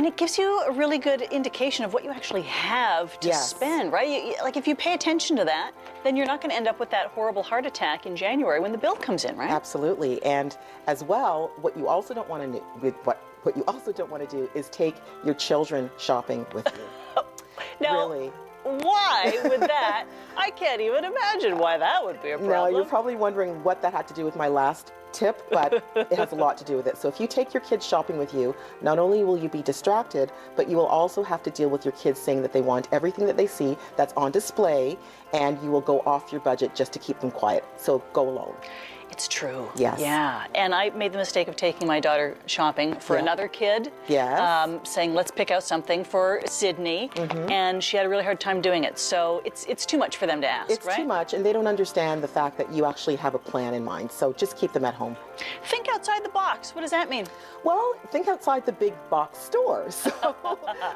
And it gives you a really good indication of what you actually have to spend, right? Like if you pay attention to that, then you're not going to end up with that horrible heart attack in January when the bill comes in, right? Absolutely. And as well, what you also don't want to do, what you also don't want to do is take your children shopping with you. Now, really. Why would that? I can't even imagine why that would be a problem. No, you're probably wondering what that had to do with my last tip, but it has a lot to do with it. So if you take your kids shopping with you, not only will you be distracted, but you will also have to deal with your kids saying that they want everything that they see that's on display, and you will go off your budget just to keep them quiet. So go alone. It's true. Yes. Yeah. And I made the mistake of taking my daughter shopping for another kid. Yes. Saying, let's pick out something for Sydney. And she had a really hard time doing it. So it's too much for them to ask, It's right? too much, and they don't understand the fact that you actually have a plan in mind. So just keep them at home. Think outside the box. What does that mean? Well, think outside the big box stores. So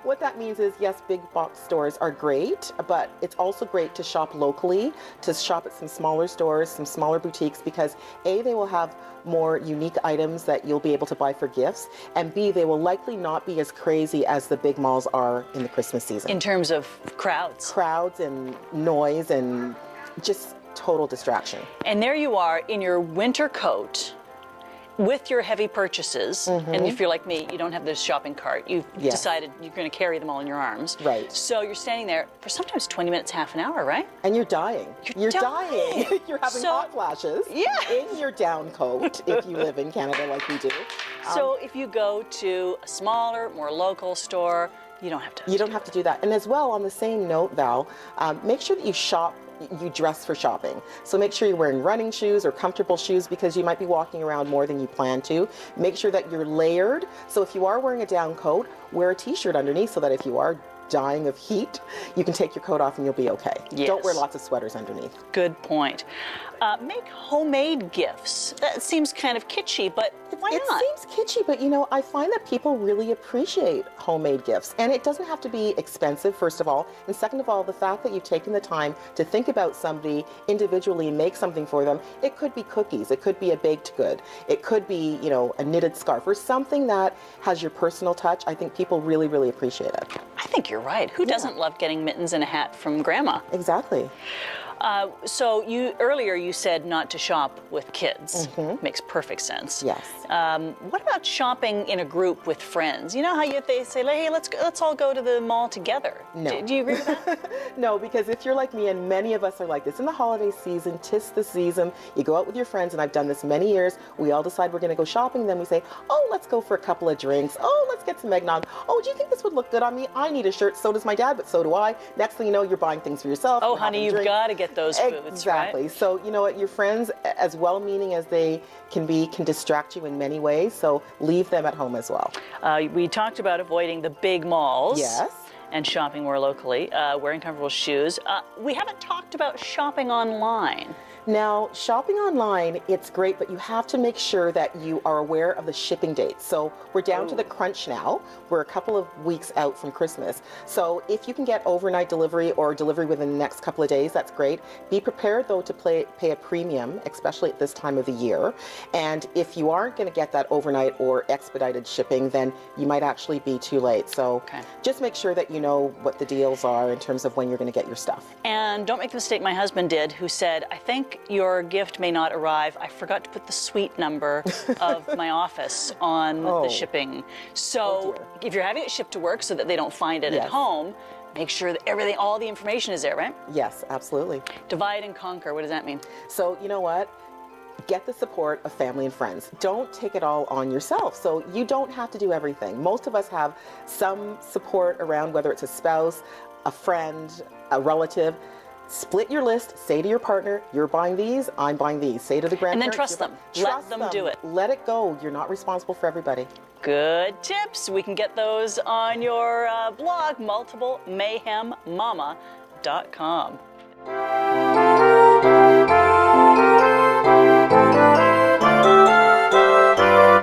what that means is, yes, big box stores are great, but it's also great to shop locally, to shop at some smaller stores, some smaller boutiques, because A, they will have more unique items that you'll be able to buy for gifts, and B, they will likely not be as crazy as the big malls are in the Christmas season. In terms of crowds. Crowds and noise and just total distraction. And there you are in your winter coat with your heavy purchases, and if you're like me, you don't have the shopping cart. You've decided you're going to carry them all in your arms. Right. So you're standing there for sometimes 20 minutes, half an hour, right? And you're dying. You're dying. You're having So- hot flashes in your down coat if you live in Canada like we do. So if you go to a smaller, more local store, you don't have to. You don't have to do that. And as well, on the same note, Val, make sure that you dress for shopping. So make sure you're wearing running shoes or comfortable shoes, because you might be walking around more than you plan to. Make sure that you're layered. So if you are wearing a down coat, wear a t-shirt underneath so that if you are dying of heat, you can take your coat off and you'll be okay. Yes. Don't wear lots of sweaters underneath. Good point. Make homemade gifts. That seems kind of kitschy, but why not? It seems kitschy, but you know, I find that people really appreciate homemade gifts. And it doesn't have to be expensive, first of all. And second of all, the fact that you've taken the time to think about somebody individually and make something for them. It could be cookies, it could be a baked good, it could be, you know, a knitted scarf or something that has your personal touch. I think people really, really appreciate it. I think you're right. Who doesn't love getting mittens and a hat from Grandma? Exactly. So earlier you said not to shop with kids. Makes perfect sense. Yes. What about shopping in a group with friends? You know how they say, hey, let's all go to the mall together. No. Do you agree with that? No, because if you're like me, and many of us are like this, in the holiday season, 'tis the season, you go out with your friends, and I've done this many years, we all decide we're going to go shopping, then we say, oh, let's go for a couple of drinks, oh, let's get some eggnog, oh, do you think this would look good on me? I need a shirt, so does my dad, but so do I. Next thing you know, you're buying things for yourself. Oh, honey, you've got to get those foods, exactly. right? So, you know what, your friends, as well-meaning as they can be, can distract you in many ways, so leave them at home as well. We talked about avoiding the big malls. Yes. And shopping more locally, wearing comfortable shoes. We haven't talked about shopping online. Now, shopping online, it's great, but you have to make sure that you are aware of the shipping dates. So we're down to the crunch now. We're a couple of weeks out from Christmas. So if you can get overnight delivery or delivery within the next couple of days, that's great. Be prepared, though, to pay a premium, especially at this time of the year. And if you aren't going to get that overnight or expedited shipping, then you might actually be too late. So just make sure that you know what the deals are in terms of when you're going to get your stuff. And don't make the mistake my husband did, who said, I think your gift may not arrive. I forgot to put the suite number of my office on the shipping. So if you're having it shipped to work so that they don't find it at home, make sure that all the information is there, right? Yes, absolutely. Divide and conquer, what does that mean? So, you know what? Get the support of family and friends. Don't take it all on yourself. So you don't have to do everything. Most of us have some support around, whether it's a spouse, a friend, a relative. Split your list, say to your partner, you're buying these, I'm buying these. Say to the grandparents. And then trust them. Let them do it. Let it go. You're not responsible for everybody. Good tips. We can get those on your blog, multiplemayhemmamma.com.